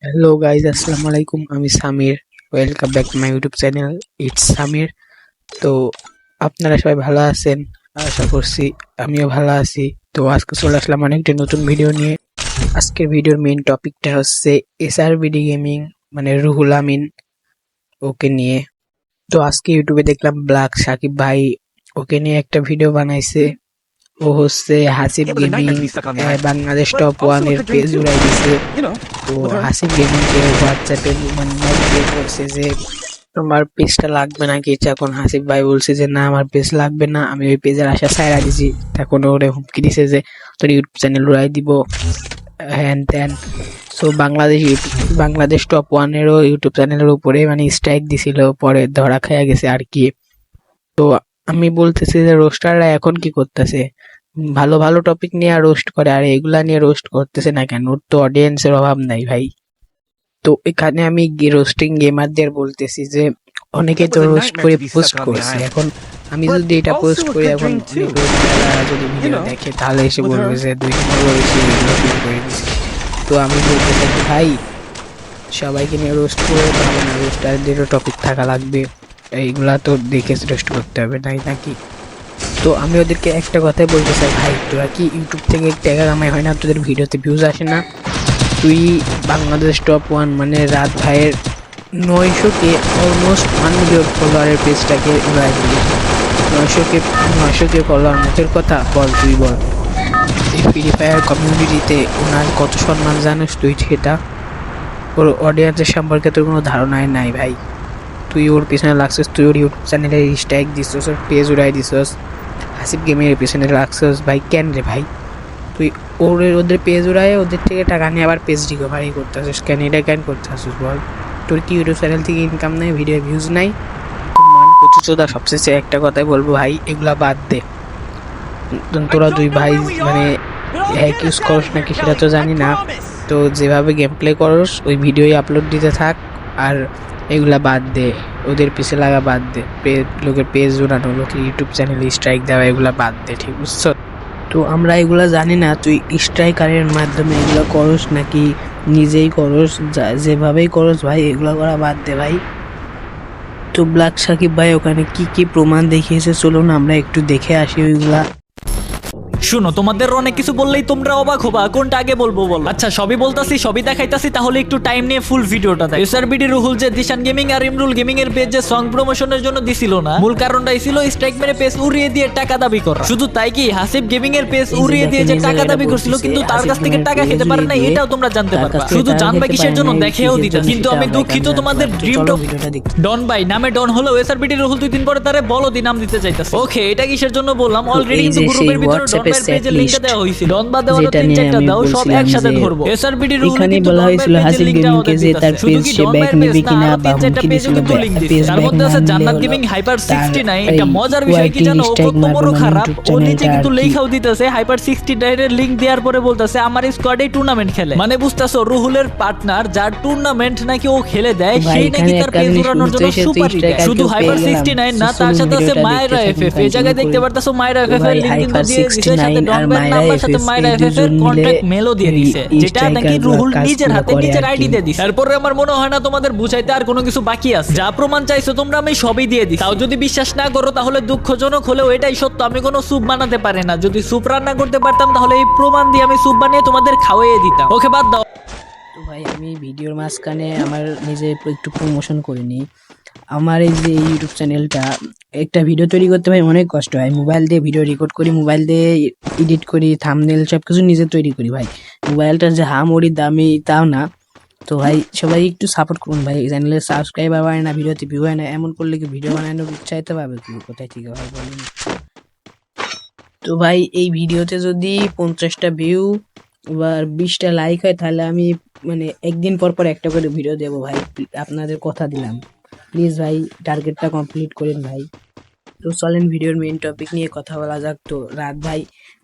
Hello guys, আসসালামু আলাইকুম। আমি Samir. Welcome back to my YouTube channel it's Samir. তো আপনারা সবাই ভালো আছেন আশা করছি। আমিও ভালো আছি। তো আজকে চলে আসলাম অনেকটা নতুন ভিডিও নিয়ে। আজকের ভিডিওর মেইন টপিকটা হচ্ছে এসআরবিডি গেমিং, মানে রুহুল আমিন, ওকে নিয়ে। তো আজকে ইউটিউবে দেখলাম ব্ল্যাক সাকিব ভাই ওকে নিয়ে একটা ভিডিও বানাইছে। ও হচ্ছে Hasib It was a gaming nightmare to be stuck on the island. Bangladesh But top also a ওয়ানের good dream পেজ too. উড়াই দিছে। তো With her. হাসিব গেমিংকে হোয়াটসঅ্যাপে মানে নক দিয়ে বলছে যে তোমার পেজটা লাগবে নাকি। এখন হাসিব ভাই বলছে যে না, আমার পেজ লাগবে না, আমি ওই পেজের আশা ছাইড়া দিছি। এখন ওরে হুমকি দিছে যে তোর ইউটিউব চ্যানেল উড়াই দিব, হ্যান ত্যান। সো বাংলাদেশ টপ ওয়ানেরও ইউটিউব চ্যানেলের উপরে মানে স্ট্রাইক দিছিল, পরে ধরা খাইয়া গেছে আর কি। তো আমি বলতেছি যে রোস্টাররা এখন কি করতেছে, ভালো ভালো টপিক নিয়ে রোস্ট করে, আর এগুলা নিয়ে রোস্ট করতেছে না কেন? ওর তো অডিয়েন্সের অভাব নাই ভাই। তো এখানে আমি রোস্টিং গেমারদের বলতেছি যে অনেকে It তো was a রোস্ট nightmare করে to be post stuck on the করছে। island. এখন আমি But যদি এটা also পোস্ট a করি, good এখন dream অনেক too. রোস্টাররা যদি ভিডিও দেখে তাহলে এসে With বলবে her. যে 2 দিনের বেশি এগুলো শুরু করে দিছে। তো আমি বলতে চাই ভাই, সবাইকে নিয়ে রোস্ট করে তো হবে না, রোস্টারদেরও টপিক থাকা লাগবে। এইগুলা তো দেখে রোস্ট করতে হবে, তাই নাকি? তো আমি ওদেরকে একটা কথাই বলতে চাই, ভাই তোরা কি ইউটিউব থেকে টাকা কামাই হয় না? তোদের ভিডিওতে ভিউজ আসে না? তুই বাংলাদেশ টপ ওয়ান মানে রাত ভাইয়ের 900 কে অলমোস্ট 1 মিলিয়ন ফলোয়ারের পেজটাকে উড়াই দিলি। 900 কে ফলোয়ার, মুখের কথা বল, তুই বল। এই ফ্রি ফায়ার কমিউনিটিতে ওনার কত সম্মান জানিস তুই? সেটা ওর অডিয়েন্সের সম্পর্কে তোর কোনো ধারণাই নাই ভাই। তুই ওর পিছনে লাগছিস, তুই ওর ইউটিউব চ্যানেলে স্ট্রাইক দিছিস, ওর পেজ উড়াই দিছিস, হাসিব গেমের পিছনে লাগছিস ভাই। কেন রে ভাই? তুই ওদের পেজ উড়ায় ওদের থেকে টাকা নিয়ে আবার পেজ রিকভারি করতে আসিস কেন? এটা কেন করতে আসিস বল? তোর কি ইউটিউব চ্যানেল থেকে ইনকাম নাই, ভিডিও ভিউজ নাই? মান প্রচুরতা সবশেষে একটা কথাই বলবো ভাই, এগুলা বাদ দে। তোরা দুই ভাই মানে হ্যাক ইউজ করস নাকি সেটা তো জানি না। তো যেভাবে গেম প্লে করস ওই ভিডিওই আপলোড দিতে থাক, আর এগুলা বাদ দে, ওদের পিছে লাগা বাদ দে, লোকের পেজ উড়ানো, লোকের ইউটিউব চ্যানেলে স্ট্রাইক দেওয়া, এগুলা বাদ দে, ঠিক বুঝছো? তো আমরা এগুলা জানি না তুই স্ট্রাইকারের মাধ্যমে এগুলো করস নাকি নিজেই করস, যেভাবেই করস ভাই এগুলা করা বাদ দে ভাই। তো ব্ল্যাক সাকিব ভাই ওখানে কি কি প্রমাণ দেখিয়েছে চলুন আমরা একটু দেখে আসি ওইগুলা। শুনো, তোমাদের অনেক কিছু বললেই তোমরা অবাক হবা, কোনটা আগে বলবো বলো? আচ্ছা, সবই বলতাছি, সবই দেখাইতাছি, তাহলে একটু টাইম নিয়ে ফুল ভিডিওটা দেখ। এসআরবিডি রুহুল যে দিশান গেমিং আর ইমরুল গেমিং এর পেজ যে সং প্রমোশনের জন্য দিছিল না, মূল কারণটাই ছিল স্ট্রাইক মেরে পেজ উড়িয়ে দিয়ে টাকা দাবি করা। শুধু তাই কি, হাসিব গেমিং এর পেজ উড়িয়ে দিয়ে যে টাকা দাবি করছিল, কিন্তু তার কাছ থেকে টাকা খেতে পারে না, এটাও তোমরা জানতে পারবা। শুধু জানবা কিসের জন্য, দেখেও দিতা। কিন্তু আমি দুঃখিত, তোমাদের ড্রিম ডন ভাই নামে ডন হলো এসআরবিডি রুহুল 2 দিন পরে তারে বলদি নাম দিতে চাইতাছে। ওকে, এটা কিসের জন্য বললাম, অলরেডি কিন্তু গ্রুপের ভিতরে ডন ভাইয়ের পেজের লিংকটা দেওয়া হইছিল। ডন বা দেওয়ার 3-4টা দাও, সব একসাথে ধরবো। এসআরবিডি রুহুল কিন্তু বলা হয়েছিল হাসিব গেমিংকে যে তার পেজ সে ব্যাক নেবে কিনা বা হুমকি দিছিল পেজ তার মধ্যে আছে জান্নাত গেমিং হাইপার 69। এটা মজার বিষয় কি জানো, ও কত বড় খারাপ, ও নিচে কিন্তু লেখাও দিতেছে হাইপার 69 এর লিংক দেওয়ার পরে বলতেছে আমার স্কোয়াডে টুর্নামেন্ট খেলে। মানে বুঝতাছো, রুহুলের পার্টনার যার টুর্নামেন্ট নাকি ও খেলে দেয়, সেই নাকি তার পেজ উড়ানোর জন্য সুপার হিট। শুধু হাইপার 69 না, তার সাথে আছে মায়রা এফএফ। এই জায়গায় দেখতে পারতাছো মায়রা এফএফ এর লিংক কিন্তু দিয়ে দিছে, সাথে ডন ভাইয়ের নাম্বার, সাথে মায়রা এফএফ এর কন্টাক্ট মেলও দিয়ে দিছে, যেটা নাকি রুহুল নিজের হাতে নিজের আইডি দিয়ে দিছে। এরপরে আমার মনে হয় না তোমাদের বুঝাইতে আর কোনো কিছু বাকি আছে। যা প্রমাণ চাইছো তোমরা আমি সবই দিয়ে দিছি। তাও যদি বিশ্বাস না করো তাহলে দুঃখজনক হলেও এটাই সত্য, আমি কোনো স্যুপ বানাতে পারি না। যদি স্যুপ রান্না করতে পারতাম তাহলে এই প্রমাণ দিয়ে আমি স্যুপ বানিয়ে তোমাদের খাওয়াইয়ে দিতাম। ওকে, বাদ দাও। তো ভাই আমি ভিডিওর মাঝখানে আমার নিজে একটু প্রমোশন করিনি। আমার এই যে ইউটিউব চ্যানেলটা, একটা ভিডিও তৈরি করতে ভাই অনেক কষ্ট হয়। মোবাইল দিয়ে ভিডিও রেকর্ড করি, মোবাইল দিয়ে এডিট করি, থাম্বনেল সব কিছু নিজে তৈরি করি ভাই। মোবাইলটা যে হামড়ি দামি তাও না। তো ভাই সবাই একটু সাপোর্ট করুন ভাই, চ্যানেলে সাবস্ক্রাইবার বাড়ে না, ভিডিওতে ভিউ হয় না, এমন করলে কি ভিডিও বানানোর উৎসাহিত পাবে কি? কোথায় ঠিক হয় বলুন। তো ভাই এই ভিডিওতে যদি 50টা ভিউ বা 20টা লাইক হয় তাহলে আমি মানে একদিন পর পর একটা করে ভিডিও দেবো ভাই, আপনাদের কথা দিলাম। প্লিজ ভাই টার্গেটটা কমপ্লিট করেন ভাই। তো চলেন ভিডিওর মেইন টপিক নিয়ে কথা বলা যাক। তো রাত ভাই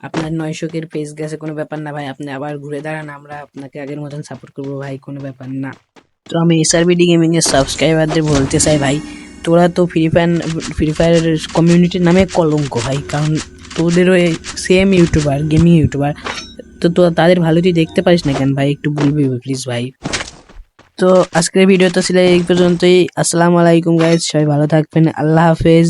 আপনার 900-এর পেজ গেছে, কোনো ব্যাপার না ভাই, আপনি আবার ঘুরে দাঁড়ান, আমরা আপনাকে আগের মতন সাপোর্ট করবো ভাই, কোনো ব্যাপার না। তো আমি এসআরবিডি গেমিং এর সাবস্ক্রাইবারদের বলতে চাই ভাই, তোরা তো ফ্রি ফায়ার কমিউনিটির নামে কলঙ্ক ভাই, কারণ তোদেরও সেম ইউটিউবার, গেমিং ইউটিউবার, তো তাদের ভালো তুই দেখতে পারিস না কেন ভাই? একটু বলবি প্লিজ ভাই। তো আজকের ভিডিও তো ছিল এই পর্যন্তই। আসসালামু আলাইকুম গাইস, সবাই ভালো থাকবেন, আল্লাহ হাফেজ।